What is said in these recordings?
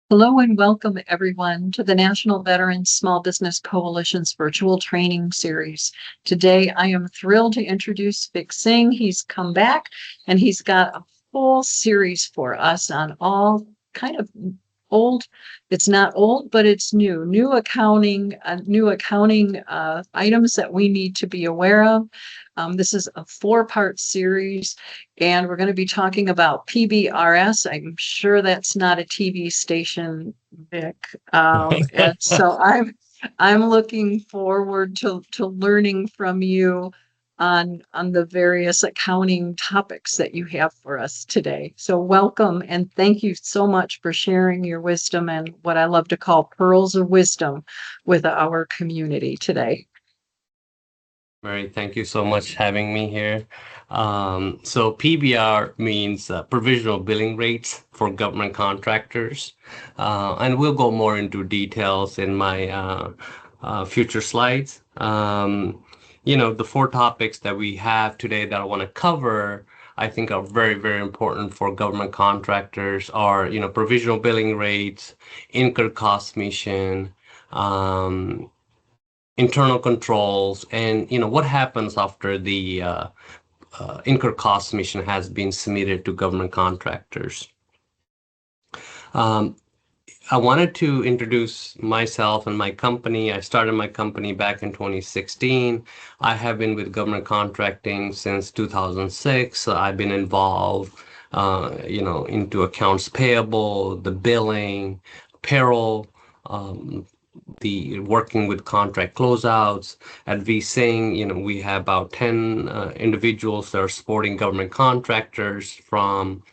Hello and welcome everyone to the National Veterans Small Business Coalition's virtual training series. Today, I am thrilled to introduce Vic Singh. He's come back and he's got a full series for us on all kind of old. It's not old, but it's new accounting items that we need to be aware of. This is a 4-part series, and we're going to be talking about PBRs. I'm sure that's not a TV station, Vic. And so I'm looking forward to learning from you on the various accounting topics that you have for us today. So welcome and thank you so much for sharing your wisdom and what I love to call pearls of wisdom with our community today. Mary, thank you so much having me here. So PBR means Provisional Billing Rates for Government Contractors. And we'll go more into details in my future slides. The 4 topics that we have today that I want to cover, I think are very, very important for government contractors are, provisional billing rates, incurred cost mission, internal controls, and what happens after the incurred cost mission has been submitted to government contractors. I wanted to introduce myself and my company. I started my company back in 2016. I have been with government contracting since 2006. I've been involved, into accounts payable, the billing, payroll, the working with contract closeouts. At VSing, we have about 10 individuals that are supporting government contractors from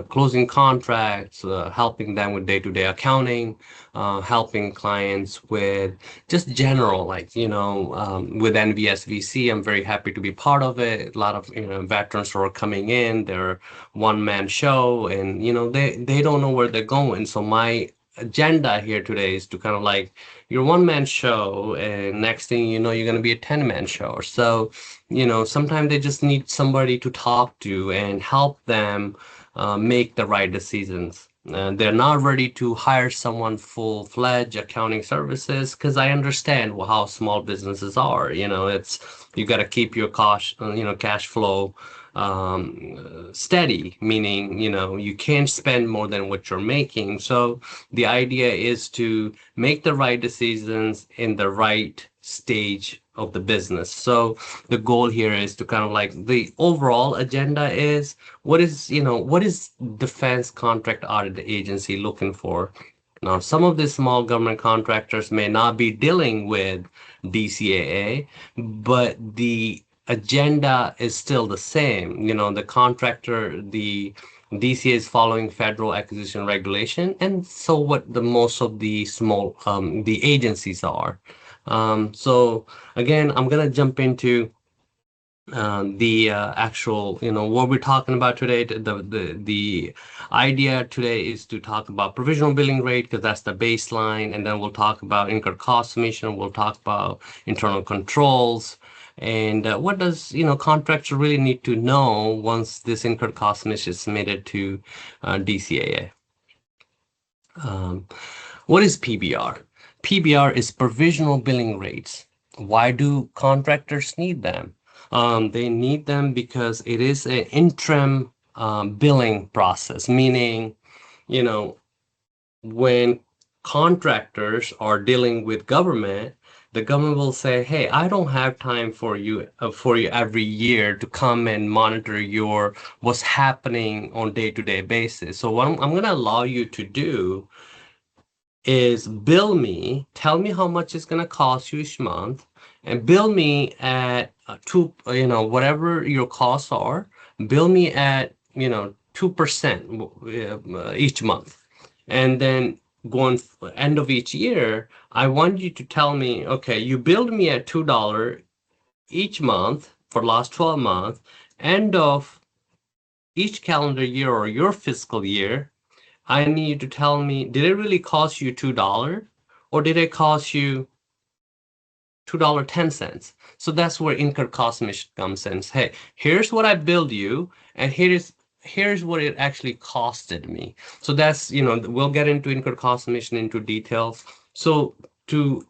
closing contracts, helping them with day-to-day accounting, helping clients with just general, with NVSVC. I'm very happy to be part of it. A lot of veterans who are coming in, they're one-man show, and they don't know where they're going. So my agenda here today is to kind of like your one-man show, and next thing you know, you're going to be a 10-man show. So sometimes they just need somebody to talk to and help them make the right decisions. They're not ready to hire someone full-fledged accounting services, because I understand how small businesses are. It's you got to keep your cash flow steady, meaning you can't spend more than what you're making. So the idea is to make the right decisions in the right stage of the business. So the goal here is to kind of like the overall agenda is what is defense contract audit agency looking for. Now, some of the small government contractors may not be dealing with DCAA, but the agenda is still the same. The contractor, the DCA is following federal acquisition regulation, and so what the most of the small the agencies are. So again, I'm gonna jump into the actual, what we're talking about today. The idea today is to talk about provisional billing rate, because that's the baseline, and then we'll talk about incurred cost submission. We'll talk about internal controls, and what does contractor really need to know once this incurred cost submission is submitted to DCAA. What is PBR? PBR is provisional billing rates. Why do contractors need them? They need them because it is an interim billing process, meaning, when contractors are dealing with government, the government will say, hey, I don't have time for you every year to come and monitor what's happening on day-to-day basis. So what I'm going to allow you to do is bill me, tell me how much it's going to cost you each month, and bill me at whatever your costs are, bill me at 2% each month. And then going end of each year, I want you to tell me, okay, you billed me at $2 each month for the last 12 months. End of each calendar year or your fiscal year, I need you to tell me, did it really cost you $2, or did it cost you $2.10? So that's where incurred cost mission comes in. Hey, here's what I billed you, and here is here's what it actually costed me. So that's, we'll get into incurred cost submission into details. So to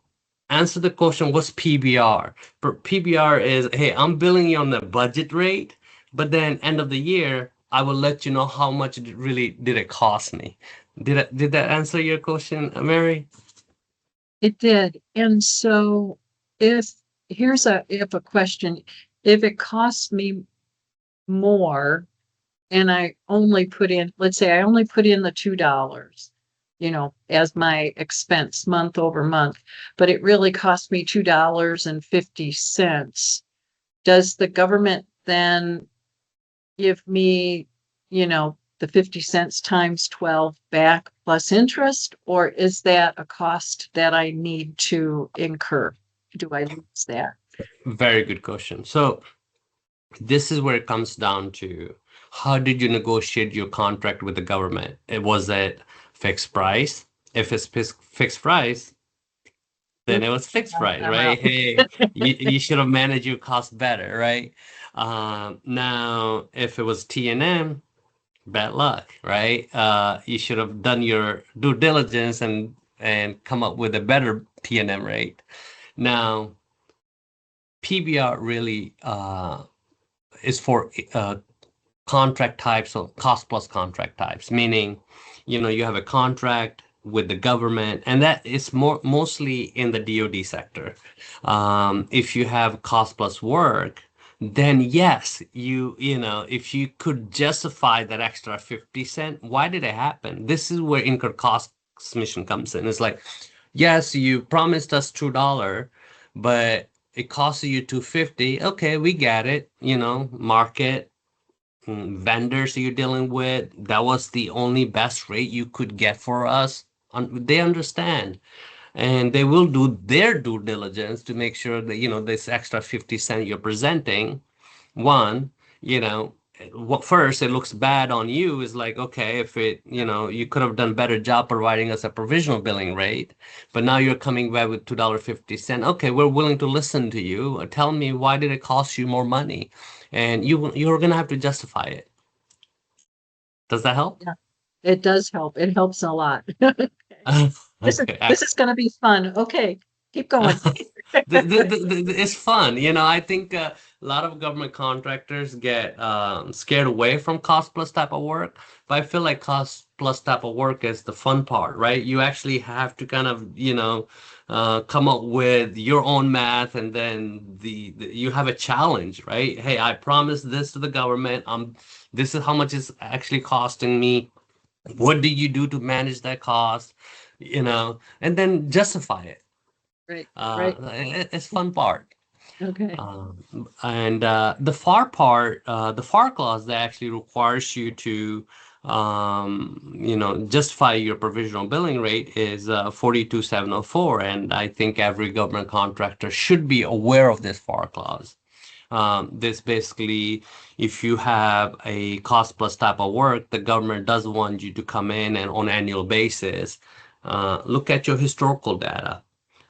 answer the question, what's PBR? PBR is, hey, I'm billing you on the budget rate, but then end of the year, I will let you know how much it really did it cost me. Did that answer your question, Mary? It did. And so if if a question, if it costs me more and I only put in, let's say I only put in the $2, as my expense month over month, but it really cost me $2.50. Does the government then give me, the 50 cents times 12 back plus interest, or is that a cost that I need to incur? Do I lose that? Very good question. So this is where it comes down to, how did you negotiate your contract with the government? Was it fixed price? If it's fixed price, then it was fixed price, I'm right? out. Hey, you should have managed your cost better, right? Now, if it was T&M, bad luck, right? You should have done your due diligence and come up with a better T&M rate. Now, PBR really is for contract types, or cost plus contract types, meaning, you have a contract with the government, and that is mostly in the DoD sector. If you have cost plus work, then yes, if you could justify that extra 50 cent, why did it happen? This is where incurred cost submission comes in. It's like, yes, you promised us $2, but it costs you 250. Okay, we get it, market vendors you're dealing with, that was the only best rate you could get for us. They understand, and they will do their due diligence to make sure that, this extra 50 cent you're presenting, one, you know, what first it looks bad on you is like, okay, if it, you could have done better job providing us a provisional billing rate, but now you're coming back with $2.50. Okay, we're willing to listen to you. Tell me, why did it cost you more money? And you're gonna have to justify it. Does that help? Yeah, it does help. It helps a lot. Okay, This is going to be fun. Okay, keep going. It's fun. I think a lot of government contractors get scared away from cost plus type of work, but I feel like cost plus type of work is the fun part, right? You actually have to kind of, come up with your own math, and then you have a challenge, right? Hey, I promised this to the government. This is how much it's actually costing me. What do you do to manage that cost? And then justify it. Right, right. It's fun part. Okay. And the FAR clause that actually requires you to, justify your provisional billing rate is 42704. And I think every government contractor should be aware of this FAR clause. This basically, if you have a cost plus type of work, the government does want you to come in and on annual basis, look at your historical data,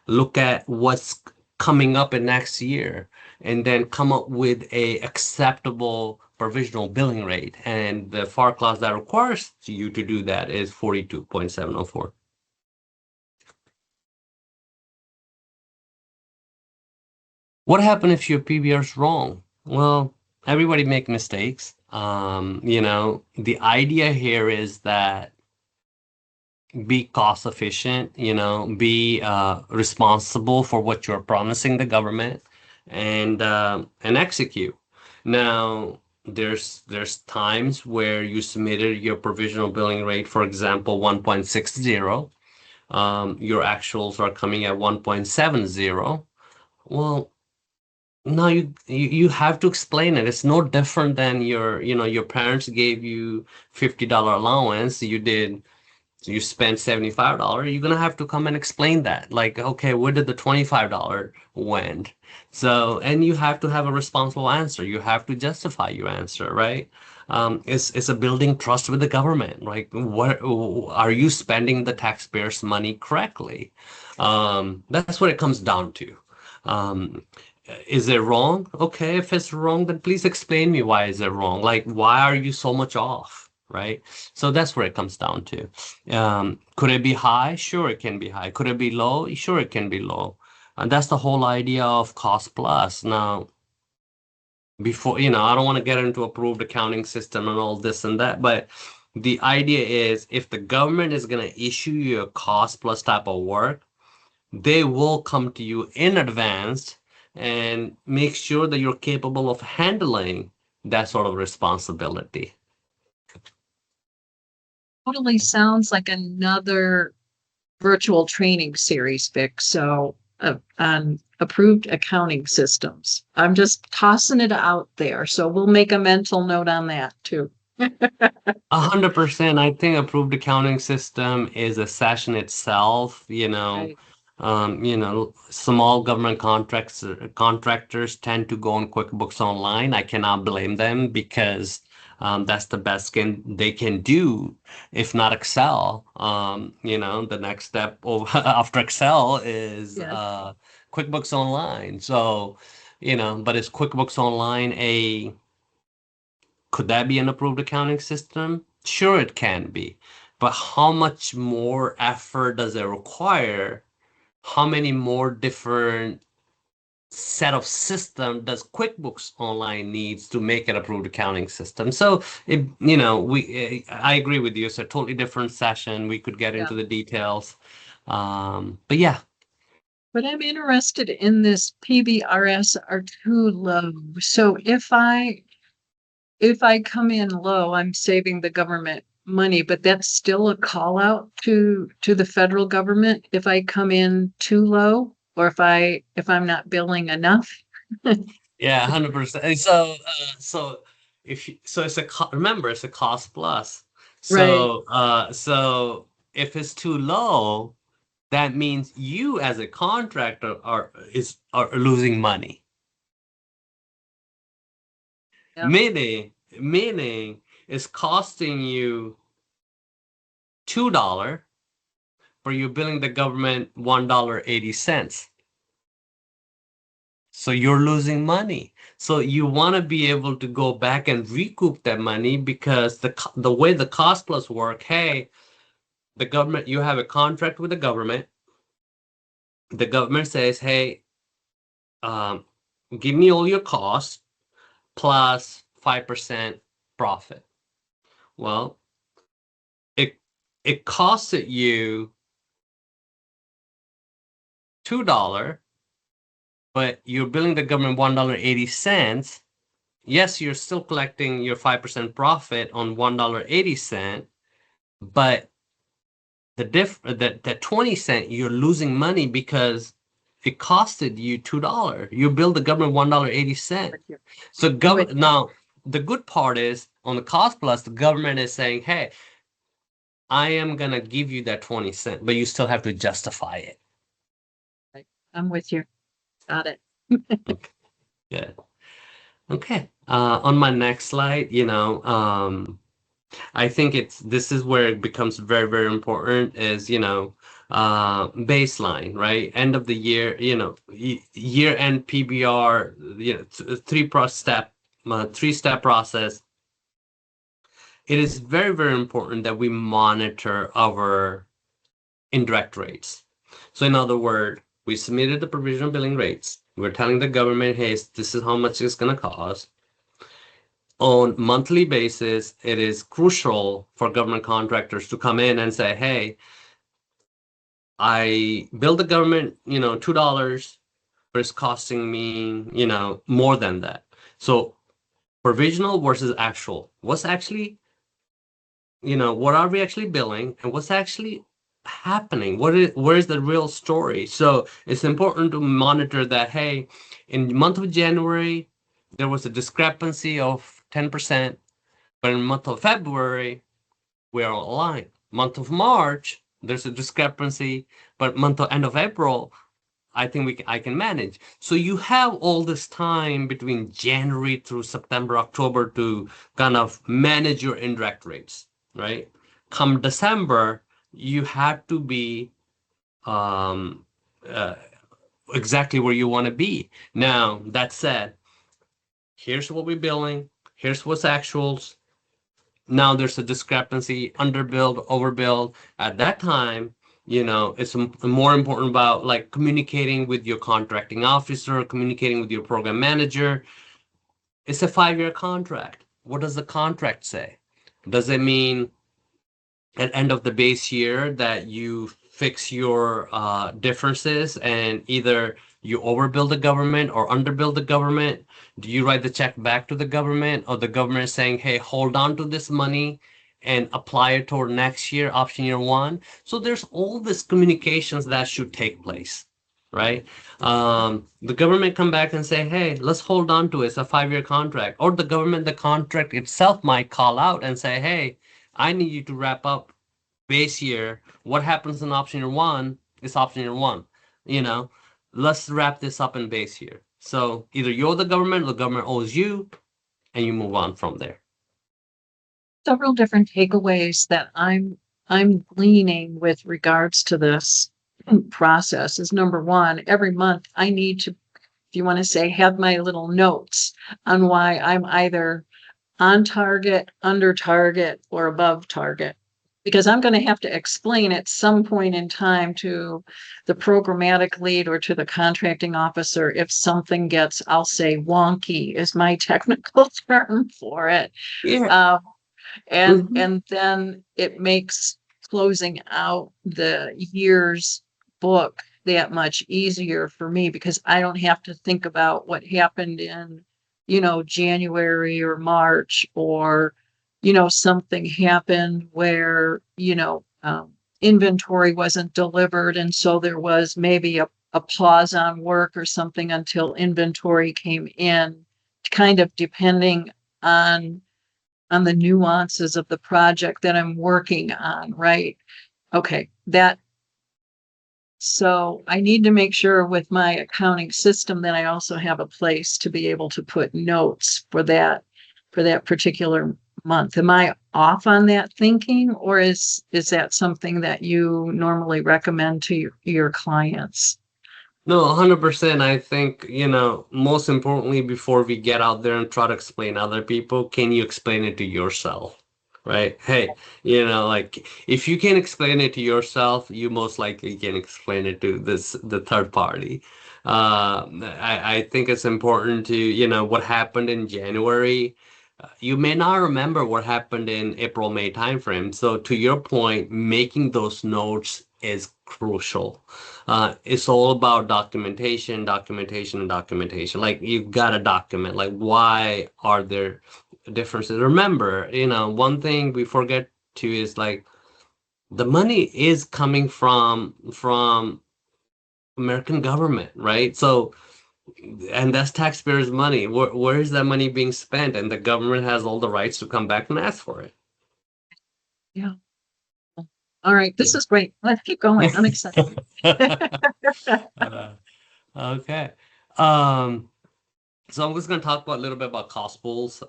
look at what's coming up in next year, and then come up with a acceptable provisional billing rate. And the FAR clause that requires you to do that is 42.704. What happened if your PBR is wrong? Well, everybody make mistakes. The idea here is that be cost efficient, be responsible for what you're promising the government, and execute. Now, there's times where you submitted your provisional billing rate, for example, 1.60. Your actuals are coming at 1.70. Well, no, you have to explain it. It's no different than your parents gave you $50 allowance. You spent $75. You're gonna have to come and explain that. Like, okay, where did the $25 went? So, and you have to have a responsible answer. You have to justify your answer, right? It's a building trust with the government. Like, what are you spending the taxpayers' money correctly? That's what it comes down to. Um, Is it wrong? Okay, if it's wrong, then please explain me why is it wrong? Like, why are you so much off? Right? So that's where it comes down to. Could it be high? Sure, it can be high. Could it be low? Sure, it can be low. And that's the whole idea of cost plus. Now, before, I don't want to get into approved accounting system and all this and that, but the idea is if the government is going to issue you a cost plus type of work, they will come to you in advance and make sure that you're capable of handling that sort of responsibility. Totally sounds like another virtual training series, Vic. So on approved accounting systems. I'm just tossing it out there. So we'll make a mental note on that too. 100%. I think approved accounting system is a session itself. Right. Small government contractors tend to go on QuickBooks Online. I cannot blame them because that's the best they can do, if not Excel. The next step after Excel is Yes. QuickBooks Online. So, but is QuickBooks Online could that be an approved accounting system? Sure, it can be. But how much more effort does it require? How many more different set of system does QuickBooks Online needs to make it approved accounting system? So I agree with you. It's a totally different session. We could get Yeah. into the details. But yeah. But I'm interested in this PBRs are too low. So if I come in low, I'm saving the government money, but that's still a call out to the federal government if I come in too low or if I'm not billing enough. Yeah, 100%. So remember, it's a cost plus. Right. So if it's too low, that means you as a contractor are losing money. Yeah. Meaning it's costing you $2, but you're billing the government $1.80. So you're losing money. So you want to be able to go back and recoup that money because the way the cost plus work, hey, the government, you have a contract with the government. The government says, hey, um, give me all your costs plus 5% profit. Well, it it costed you $2, but you're billing the government $1.80. Yes, you're still collecting your 5% profit on $1.80, but that 20 cent you're losing money because it costed you $2. You billed the government $1.80. So now the good part is on the cost plus, the government is saying, hey, I am gonna give you that 20 cent, but you still have to justify it. I'm with you. Got it. Okay. Good. Okay. On my next slide, I think this is where it becomes very, very important is, baseline, right? End of the year, year end PBR, three-step process. It is very, very important that we monitor our indirect rates. So in other words, we submitted the provisional billing rates. We're telling the government, hey, this is how much it's going to cost. On monthly basis, it is crucial for government contractors to come in and say, hey, I billed the government, $2, but it's costing me, more than that. So provisional versus actual. What's actually, what are we actually billing and what's actually happening? Where's the real story? So it's important to monitor that, hey, in the month of January, there was a discrepancy of 10%. But in the month of February, we are aligned. Month of March, there's a discrepancy, but end of April, I think I can manage. So you have all this time between January through September, October to kind of manage your indirect rates, right? Come December, you have to be um, uh, exactly where you want to be. Now, that said, here's what we're billing, here's what's actuals. Now there's a discrepancy, underbilled, overbilled. At that time, it's more important about like communicating with your contracting officer, communicating with your program manager. It's a 5-year contract. What does the contract say? Does it mean at end of the base year that you fix your differences and either you overbill the government or underbill the government? Do you write the check back to the government, or the government is saying, hey, hold on to this money and apply it toward next year, option year one? So there's all this communications that should take place, right? The government come back and say, hey, let's hold on to it. It's a 5-year contract. Or the contract itself might call out and say, hey, I need you to wrap up base year. What happens in option year one is option year one. You know, let's wrap this up in base year. So either you owe the government or the government owes you, and you move on from there. Several different takeaways that I'm gleaning with regards to this process is, number one, every month I need to, if you want to say, have my little notes on why I'm either on target, under target, or above target. Because I'm going to have to explain at some point in time to the programmatic lead or to the contracting officer if something gets, I'll say, wonky is my technical term for it. Yeah. And then it makes closing out the year's book that much easier for me, because I don't have to think about what happened in, January or March, or, something happened where, inventory wasn't delivered. And so there was maybe a pause on work or something until inventory came in, kind of depending on the nuances of the project that I'm working on, right? Okay, so I need to make sure with my accounting system that I also have a place to be able to put notes for that particular month. Am I off on that thinking, or is that something that you normally recommend to your clients? No, 100%. I think, most importantly, before we get out there and try to explain other people, can you explain it to yourself? Right? Hey, like if you can explain it to yourself, you most likely can explain it to the third party. I think it's important to, what happened in January. You may not remember what happened in April, May timeframe. So to your point, making those notes is crucial. It's all about documentation, documentation, and documentation. Like you've got to document, like why are there differences? Remember, one thing we forget to is like the money is coming from American government, right? So and that's taxpayers' money. Where is that money being spent? And the government has all the rights to come back and ask for it. Yeah. All right. This is great. Let's keep going. I'm excited. Uh, okay. Um, so I'm just going to talk about a little bit about cost pools.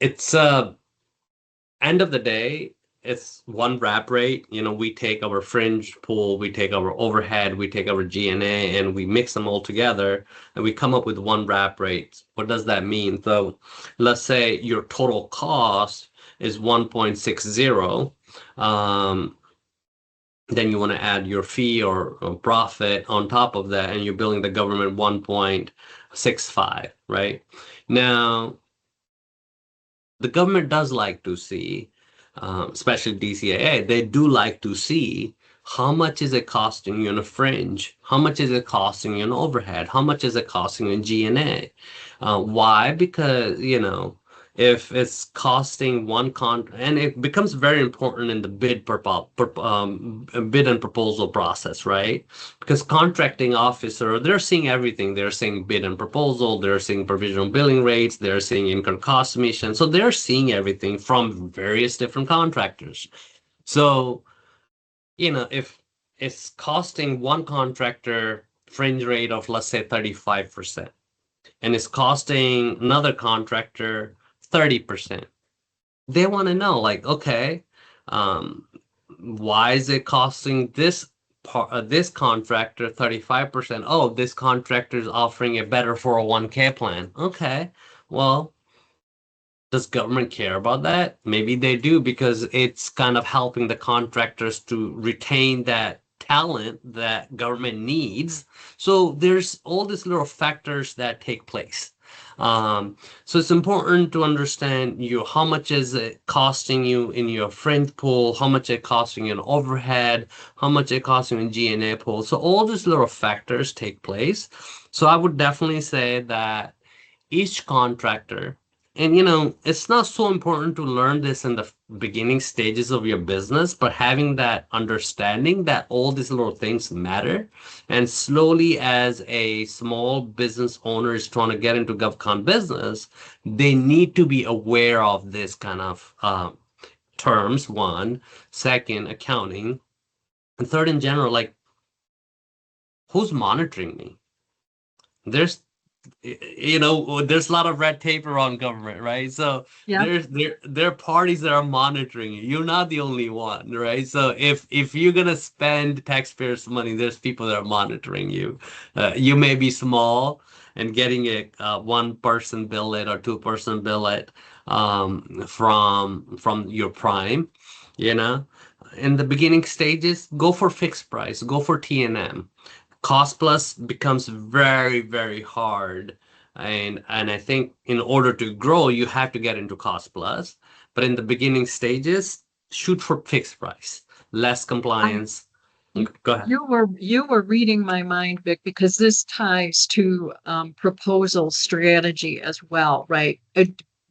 It's end of the day, it's one wrap rate. We take our fringe pool, we take our overhead, we take our G&A, and we mix them all together, and we come up with one wrap rate. What does that mean? So let's say your total cost is 1.60. Then you want to add your fee or profit on top of that, and you're billing the government 1.65, right? Now, the government does like to see, especially DCAA, they do like to see how much is it costing you in a fringe, how much is it costing you in overhead, how much is it costing you in G&A. Why? Because, if it's costing and it becomes very important in the bid and proposal process, right? Because contracting officer, they're seeing everything. They're seeing bid and proposal, they're seeing provisional billing rates, they're seeing incurred cost submission. So they're seeing everything from various different contractors. So, if it's costing one contractor fringe rate of, let's say, 35%, and it's costing another contractor 30%. They want to know, like, okay, why is it costing this this contractor 35%. Oh, this contractor is offering a better 401k plan. Okay, well, does government care about that? Maybe they do, because it's kind of helping the contractors to retain that talent that government needs. So there's all these little factors that take place. So it's important to understand how much is it costing you in your fringe pool, how much it costing you in overhead, how much it costing you in G&A pool. So all these little factors take place. So I would definitely say that each contractor, and it's not so important to learn this in the beginning stages of your business, but having that understanding that all these little things matter, and slowly, as a small business owner is trying to get into GovCon business, they need to be aware of this kind of terms. One, second, accounting, and third, in general, like, who's monitoring me? There's there's a lot of red tape around government, right? So Yeah. there are parties that are monitoring you. You're not the only one, right? So if you're gonna spend taxpayers' money, there's people that are monitoring you. You may be small and getting a one person bill it or two person bill it from your prime, you know. In the beginning stages, go for fixed price, go for T&M. Cost plus becomes very, very hard. And I think in order to grow, you have to get into cost plus. But in the beginning stages, shoot for fixed price, less I, compliance. Go ahead. you were reading my mind, Vic, because this ties to proposal strategy as well, right?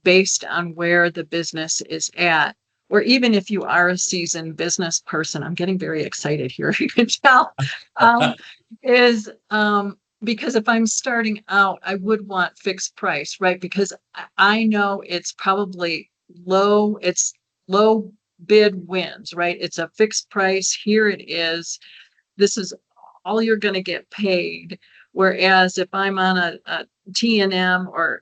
Based on where the business is at, or even if you are a seasoned business person, I'm getting very excited here. You can tell, um, is because if I'm starting out, I would want fixed price, right? Because I know it's probably low. It's low bid wins, right? It's a fixed price. Here it is. This is all you're going to get paid. Whereas if I'm on a T&M, or,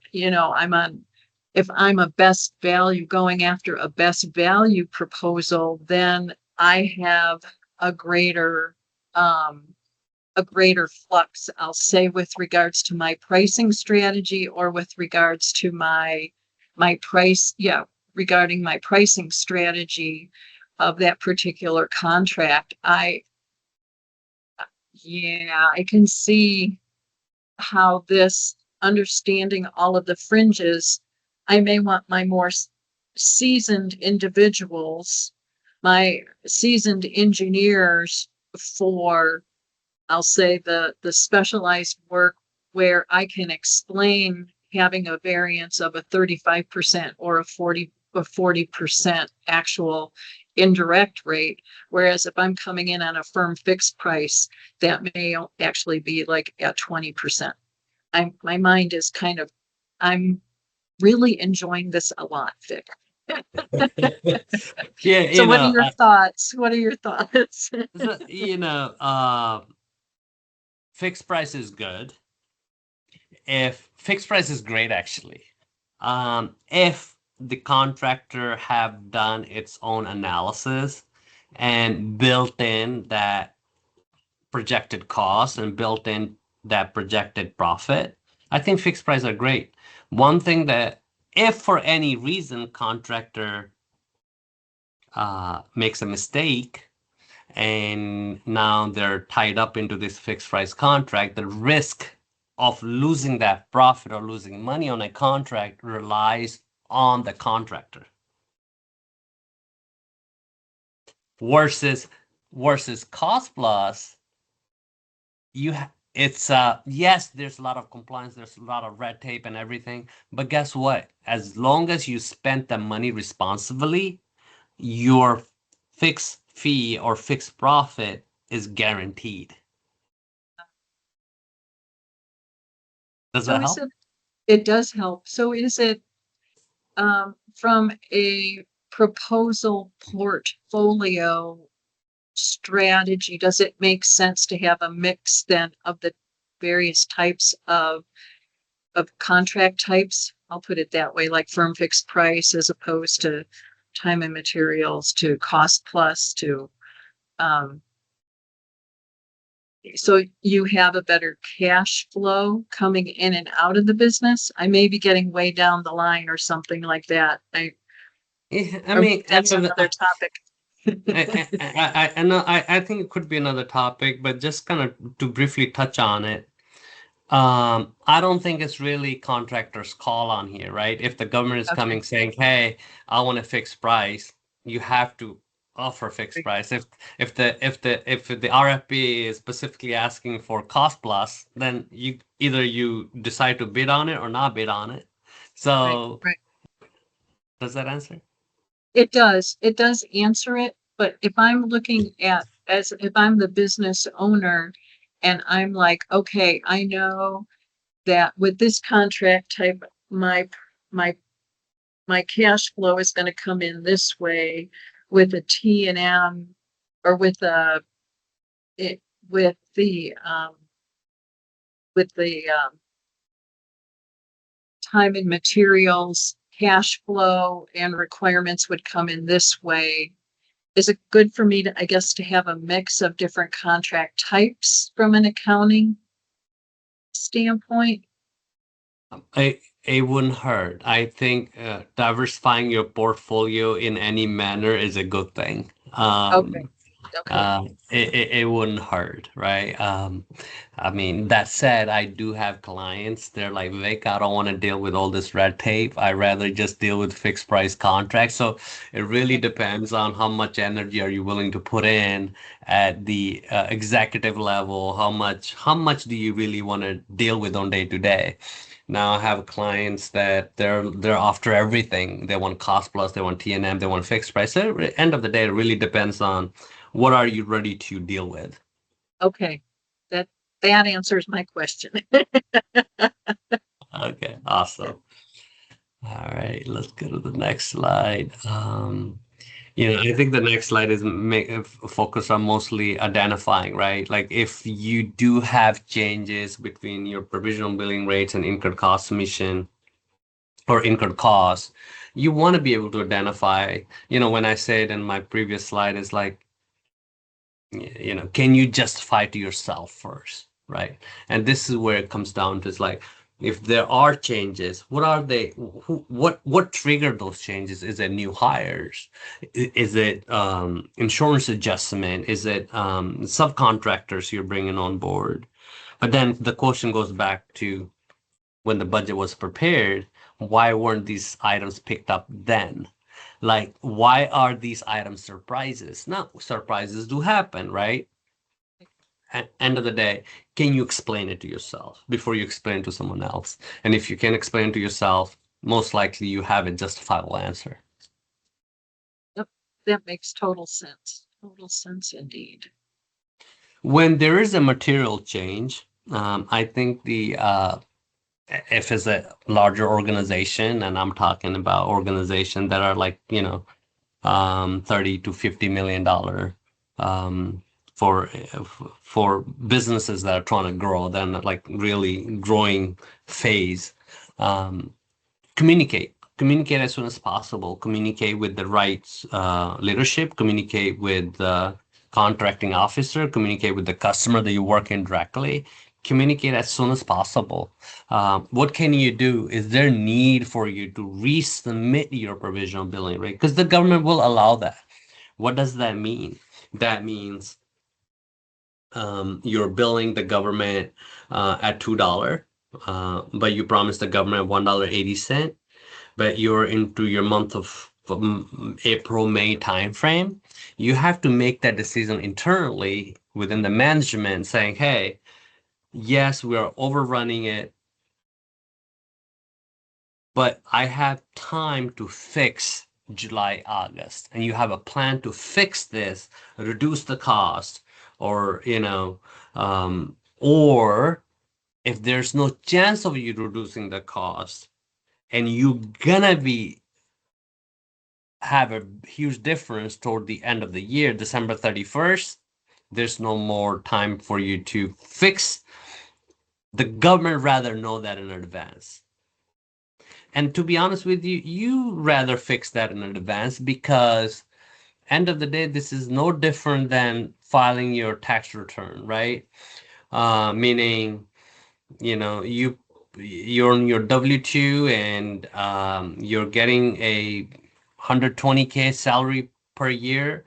if I'm a best value, going after a best value proposal, then I have a greater, um, a greater flux, I'll say, with regards to my pricing strategy, or with regards to my price, regarding my pricing strategy of that particular contract. I can see how this, understanding all of the fringes, I may want my more seasoned individuals, my seasoned engineers, for, I'll say, the specialized work where I can explain having a variance of a 35% or a 40% actual indirect rate. Whereas if I'm coming in on a firm fixed price, that may actually be like at 20%. My mind is I'm really enjoying this a lot, Vic. Yeah, So what are your thoughts? What are your thoughts? fixed price is good. If fixed price is great, actually. If the contractor have done its own analysis and built in that projected cost and built in that projected profit, I think fixed price are great. One thing that, if for any reason contractor makes a mistake and now they're tied up into this fixed price contract, the risk of losing that profit or losing money on a contract relies on the contractor, versus cost plus. It's yes, there's a lot of compliance, there's a lot of red tape and everything, but guess what? As long as you spend the money responsibly, your fixed fee or fixed profit is guaranteed. Does So that help? it does help. So is it, from a proposal portfolio strategy, does it make sense to have a mix then of the various types of contract types? I'll put it that way, like firm fixed price as opposed to time and materials, to cost plus, to, um, So you have a better cash flow coming in and out of the business. I may be getting way down the line or something like that. I Or mean, that's another topic. I know I think it could be another topic, but just kind of to briefly touch on it. I don't think it's really contractors' call on here, right? If the government is Okay. coming saying, "Hey, I want a fixed price," you have to offer a fixed price. If the RFP is specifically asking for cost plus, then you decide to bid on it or not bid on it. Right, So right. does that answer? It does answer it, but if I'm looking at, as if I'm the business owner and I'm like, okay, I know that with this contract type, my, my cash flow is gonna come in this way with a T and M or with it, with the time and materials, cash flow and requirements would come in this way. Is it good for me to, I guess, to have a mix of different contract types from an accounting standpoint? It wouldn't hurt. I think diversifying your portfolio in any manner is a good thing. Okay, okay, It wouldn't hurt, right? I mean, that said, I do have clients. They're like, Vic, I don't want to deal with all this red tape. I rather just deal with fixed price contracts. So it really okay, depends on how much energy are you willing to put in at the executive level. How much do you really want to deal with on day to day? Now I have clients that they're after everything. They want cost plus, they want T&M, they want fixed price. So end of the day, it really depends on what are you ready to deal with. okay. That that answers my question. Okay, awesome. All right, let's go to the next slide. I think the next slide is focus on mostly identifying, right? Like if you do have changes between your provisional billing rates and incurred cost submission, or incurred costs, you want to be able to identify, when I said in my previous slide, is like, can you justify to yourself first, right? And this is where it comes down to, is like, if there are changes, what are they? What triggered those changes? Is it new hires? Is it insurance adjustment? Is it subcontractors you're bringing on board? But then the question goes back to, when the budget was prepared, why weren't these items picked up then? Like, why are these items surprises? Now, surprises do happen, right? At end of the day, can you explain it to yourself before you explain it to someone else? And if you can explain it to yourself, most likely you have a justifiable answer. Yep, that makes total sense. Total sense indeed. When there is a material change, I think if it's a larger organization, and I'm talking about organizations that are like, 30 to $50 million, um, for for businesses that are trying to grow, then like really growing phase. Um, communicate as soon as possible. Communicate with the right leadership. Communicate with the contracting officer. Communicate with the customer that you're working directly. Communicate as soon as possible. What can you do? Is there need for you to resubmit your provisional billing rate? Because the government will allow that. What does that mean? That means you're billing the government at $2, but you promised the government $1.80, but you're into your month of April, May timeframe. You have to make that decision internally within the management, saying, hey, yes, we are overrunning it, but I have time to fix July, August, and you have a plan to fix this, reduce the cost, or, or if there's no chance of you reducing the cost, and you gonna be have a huge difference toward the end of the year, December 31st, there's no more time for you to fix. The government rather know that in advance. And to be honest with you, you rather fix that in advance, because end of the day, this is no different than filing your tax return, right? Meaning, you're on your W-2 and you're getting a 120K salary per year,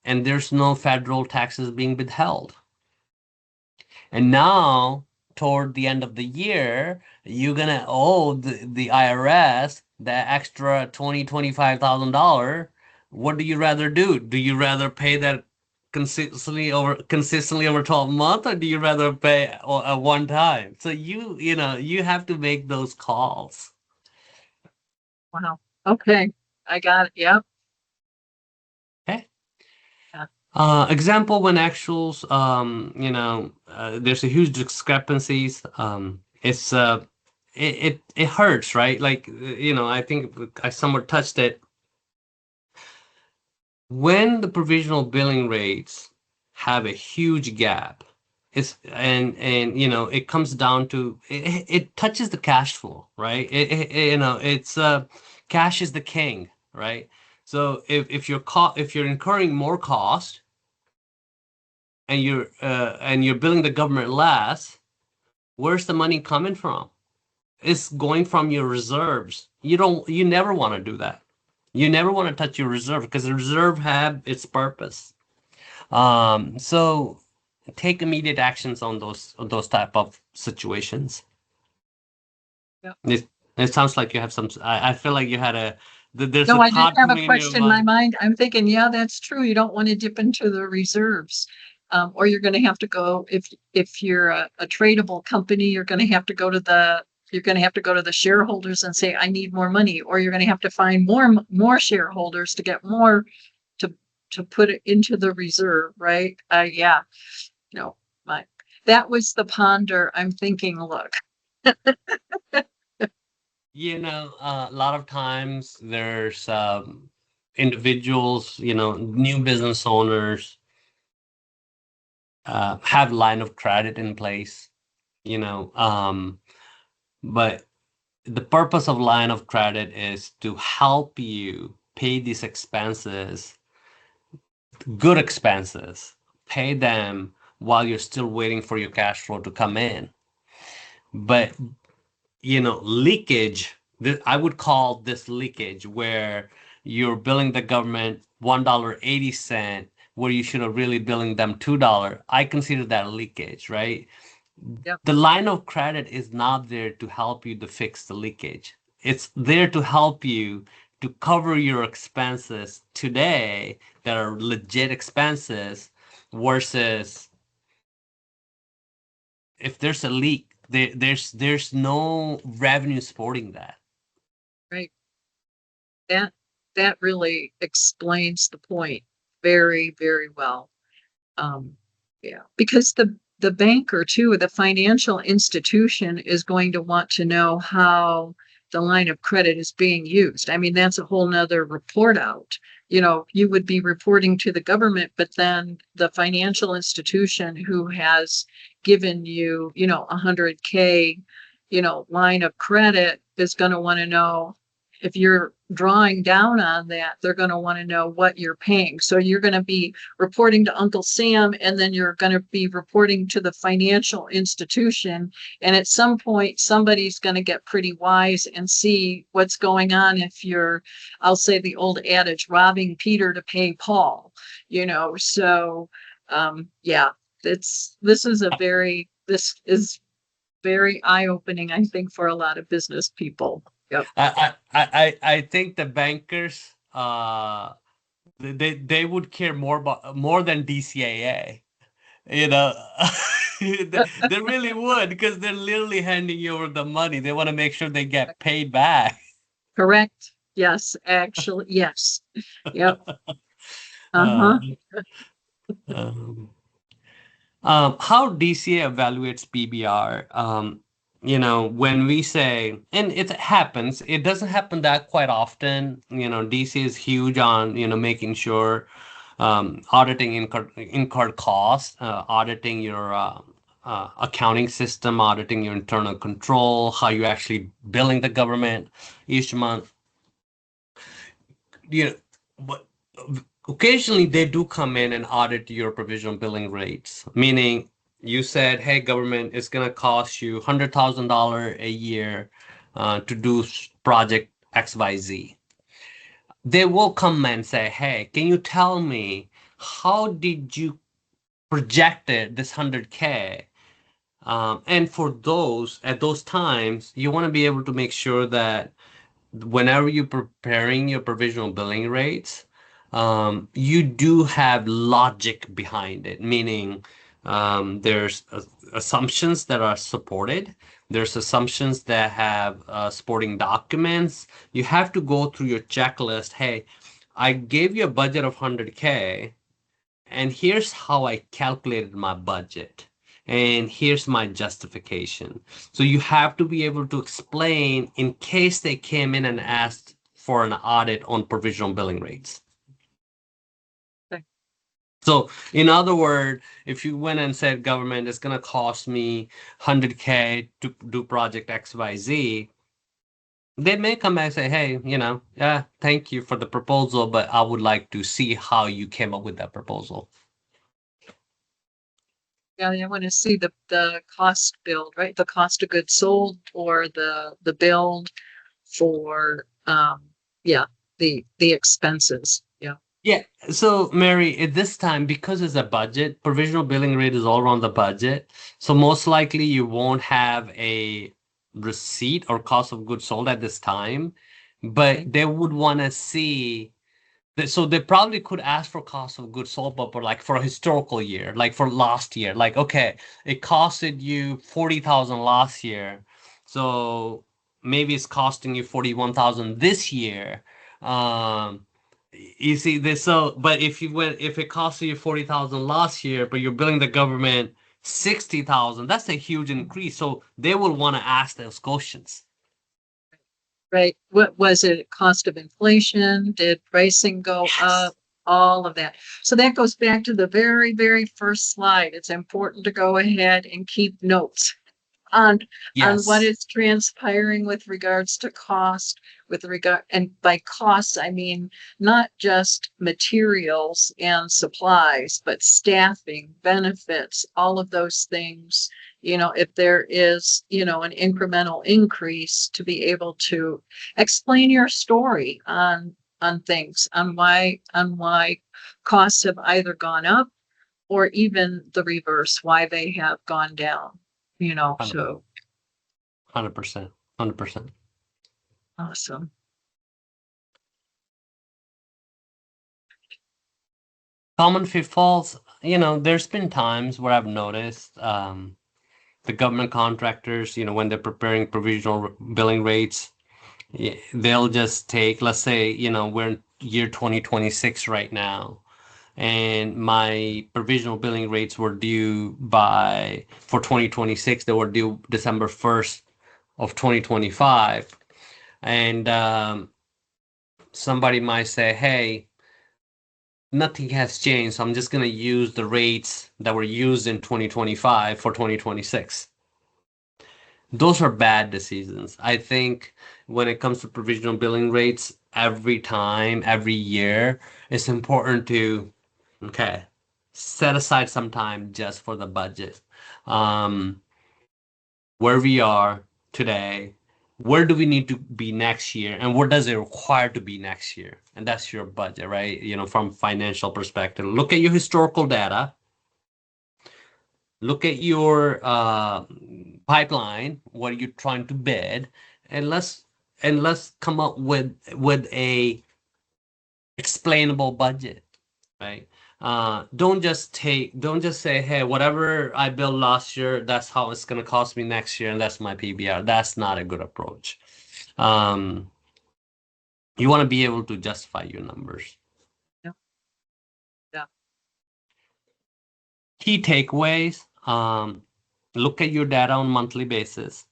and there's no federal taxes being withheld. And now, toward the end of the year, you're gonna owe the IRS that extra $25,000. What do you rather do? Do you rather pay that consistently over 12 months, or do you rather pay a one time? So you have to make those calls. Wow. Okay. I got it. Yep. Okay. Yeah. Example when actuals, there's a huge discrepancies. It hurts, right? Like, I think I somewhat touched it. When the provisional billing rates have a huge gap, it comes down to it touches the cash flow, right? It's cash is the king, right? So if you're incurring more cost and you're billing the government less, where's the money coming from? It's going from your reserves. You never want to do that. You never want to touch your reserve because the reserve have its purpose. So take immediate actions on those type of situations. Yep. It sounds like you have some. I feel like you had there's No, a I did thought have a coming in your question in my mind. mind. I'm thinking, yeah, that's true. You don't want to dip into the reserves. Or you're going to have to go if you're a tradable company, you're going to have to go to the shareholders and say, I need more money, or you're going to have to find more shareholders to get more to put it into the reserve, right? Yeah. No, that was the ponder. I'm thinking, look, A lot of times there's individuals, new business owners have line of credit in place, but the purpose of line of credit is to help you pay these expenses, good expenses, pay them while you're still waiting for your cash flow to come in. But leakage, I would call this leakage where you're billing the government $1.80 where you should have really billing them $2. I consider that leakage, right? yep, The line of credit is not there to help you to fix the leakage. It's there to help you to cover your expenses today that are legit expenses versus if there's a leak, there's no revenue supporting that. right. That that really explains the point very, very well. Yeah, because the banker too, the financial institution is going to want to know how the line of credit is being used. I mean, that's a whole nother report out. You would be reporting to the government, but then the financial institution who has given you, 100K, line of credit is going to want to know if you're drawing down on that, they're going to want to know what you're paying. So you're going to be reporting to Uncle Sam, and then you're going to be reporting to the financial institution. And at some point, somebody's going to get pretty wise and see what's going on if you're, I'll say the old adage, robbing Peter to pay Paul, So, yeah, this is very eye-opening, I think, for a lot of business people. Yep. I think the bankers they would care more than DCAA. You know, they really would because they're literally handing you over the money. They want to make sure they get paid back. Correct. Yes, actually, yes. Yep. Uh, Uh-huh. um, how DCA evaluates PBR, when we say, and it happens, it doesn't happen that quite often. DCA is huge on, making sure auditing incurred costs, auditing your accounting system, auditing your internal control, how you actually billing the government each month. You know, but occasionally they do come in and audit your provisional billing rates, meaning you said, hey, government, it's going to cost you $100,000 a year to do project XYZ. They will come and say, hey, can you tell me how did you projected this 100K? And for those, at those times, you want to be able to make sure that whenever you're preparing your provisional billing rates, you do have logic behind it, meaning there's assumptions that are supported. There's assumptions that have supporting documents. You have to go through your checklist. Hey, I gave you a budget of 100K, and here's how I calculated my budget. And here's my justification. So you have to be able to explain in case they came in and asked for an audit on provisional billing rates. Okay. So in other words, if you went and said, government, it's going to cost me 100K to do project XYZ, they may come back and say, hey, yeah, thank you for the proposal, but I would like to see how you came up with that proposal. Yeah, I want to see the cost build, right? The cost of goods sold or the build for the expenses. Yeah. Yeah. So, Mary, at this time, because it's a budget, provisional billing rate is all around the budget. So most likely you won't have a receipt or cost of goods sold at this time, but Okay. they would want to see so they probably could ask for cost of goods sold, but for a historical year, like for last year, like, okay, it costed you 40,000 last year. So maybe it's costing you 41,000 this year. Um, you see this, so, but if it cost you 40,000 last year, but you're billing the government 60,000, that's a huge increase. So they will want to ask those questions. Right. What was it? Cost of inflation? Did pricing go up? All of that. So that goes back to the very, very first slide. It's important to go ahead and keep notes on what Yes. is transpiring with regards to cost, and by costs I mean not just materials and supplies, but staffing, benefits, all of those things. If there is, an incremental increase, to be able to explain your story on things, on why costs have either gone up or even the reverse, why they have gone down. So 100%. 100%. awesome. Common pitfalls, there's been times where I've noticed the government contractors, when they're preparing provisional billing rates, they'll just take, let's say, we're in year 2026 right now, and my provisional billing rates were due for 2026, they were due December 1st of 2025. And somebody might say, hey, nothing has changed, so I'm just going to use the rates that were used in 2025 for 2026. Those are bad decisions. I think when it comes to provisional billing rates, every time, every year, it's important to, okay, set aside some time just for the budget. Where we are today, where do we need to be next year, and what does it require to be next year? And that's your budget, right? From financial perspective, look at your historical data, look at your pipeline, what are you trying to bid, and let's come up with a explainable budget, right? Don't just say, hey, whatever I built last year, that's how it's going to cost me next year, and that's my PBR. That's not a good approach. Um, you want to be able to justify your numbers. Yeah. Yeah. Key takeaways, look at your data on a monthly basis.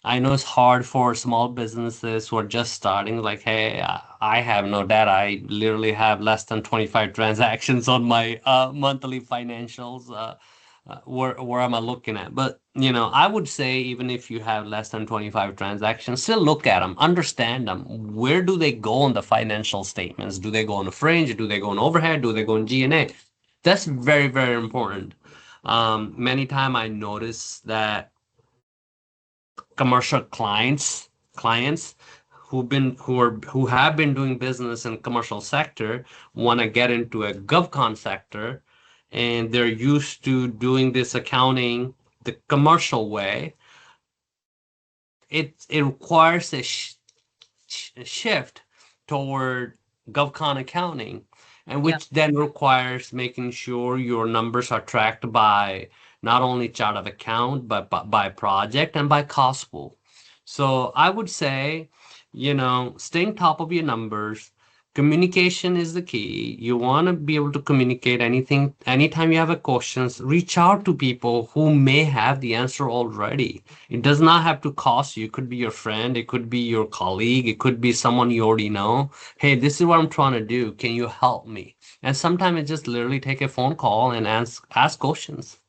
I know it's hard for small businesses who are just starting, like, hey, I have no data. I literally have less than 25 transactions on my monthly financials. Where am I looking at? But I would say even if you have less than 25 transactions, still look at them, understand them. Where do they go on the financial statements? Do they go on the fringe? Do they go on overhead? Do they go on G&A? That's very, very important. Many time I notice that commercial clients who have been doing business in commercial sector want to get into a GovCon sector, and they're used to doing this accounting the commercial way. It requires a shift toward GovCon accounting, and Yeah. which then requires making sure your numbers are tracked by not only chart of account, but by project and by cost pool. So I would say, staying top of your numbers, communication is the key. You want to be able to communicate anything, anytime you have a questions, reach out to people who may have the answer already. It does not have to cost you. It could be your friend, it could be your colleague, it could be someone you already know. Hey, this is what I'm trying to do. Can you help me? And sometimes it just literally take a phone call and ask questions.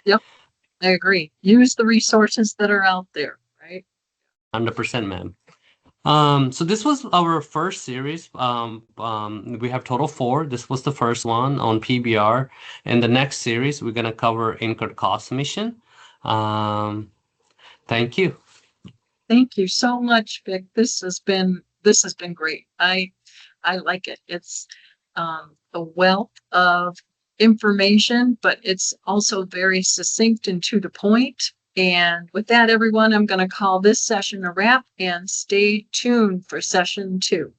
Yep. I agree. Use the resources that are out there, right? 100%, man. So this was our first series. We have total four. This was the first one on PBR. And the next series, we're gonna cover incurred cost submission. Thank you. Thank you so much, Vic. This has been great. I like it. It's a wealth of information, but it's also very succinct and to the point. And with that, everyone, I'm going to call this session a wrap and stay tuned for session 2.